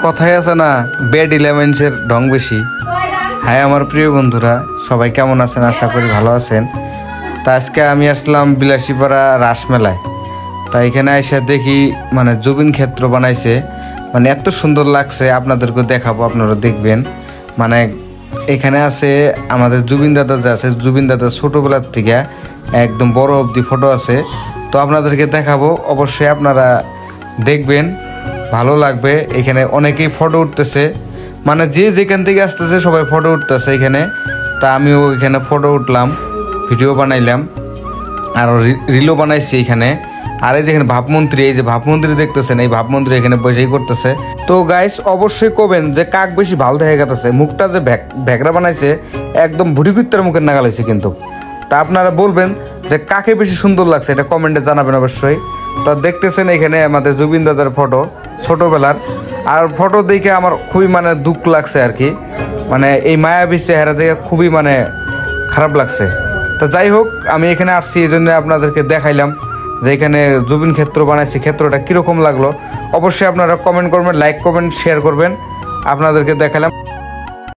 কথাই আছে না, বেড ইলেভেন্সের ঢং বেশি। হ্যাঁ আমার প্রিয় বন্ধুরা, সবাই কেমন আছেন? আশা করি ভালো আছেন। তা আজকে আমি আসলাম বিলাসীপাড়া রাসমেলায়। তা এখানে এসে দেখি মানে জুবিন ক্ষেত্র বানাইছে, মানে এত সুন্দর লাগছে, আপনাদেরকে দেখাবো, আপনারা দেখবেন। মানে এখানে আছে আমাদের জুবিন দাদা যে আছে, জুবিন দাদা ছোটোবেলার থেকে একদম বড় অবধি ফটো আছে, তো আপনাদেরকে দেখাবো। অবশ্যই আপনারা দেখবেন, ভালো লাগবে। এখানে অনেকেই ফটো উঠতেছে, মানে যে যেখান থেকে আসতেছে সবাই ফটো উঠতেছে এখানে। তা আমিও এখানে ফটো উঠলাম, ভিডিও বানাইলাম, আর রিলও বানাইছি এখানে। আর এই যেখানে ভাবমন্ত্রী, এই যে ভাবমন্ত্রী দেখতেছেন, এই ভাবমন্ত্রী এখানে বসেই করতেছে। তো গাইস অবশ্যই কবেন যে কাক বেশি ভালো দেখা গেছে, মুখটা যে ভ্যাকরা বানাইছে একদম ভুড়ি কুত্তার মুখের নাগাল হয়েছে কিন্তু। তা আপনারা বলবেন যে কাকে বেশি সুন্দর লাগছে, এটা কমেন্টে জানাবেন অবশ্যই। তো দেখতেছেন এখানে আমাদের জুবিন দাদার ফটো ছোটোবেলার, আর ফটো দেখে আমার খুবই মানে দুঃখ লাগছে আর কি, মানে এই মায়াবী চেহারা দেখে খুবই মানে খারাপ লাগছে। তো যাই হোক, আমি এখানে আসছি এই জন্য আপনাদেরকে দেখাইলাম যে এখানে জুবিন ক্ষেত্র বানাইছে, ক্ষেত্রটা কীরকম লাগলো অবশ্যই আপনারা কমেন্ট করবেন, লাইক করবেন, শেয়ার করবেন। আপনাদেরকে দেখালাম।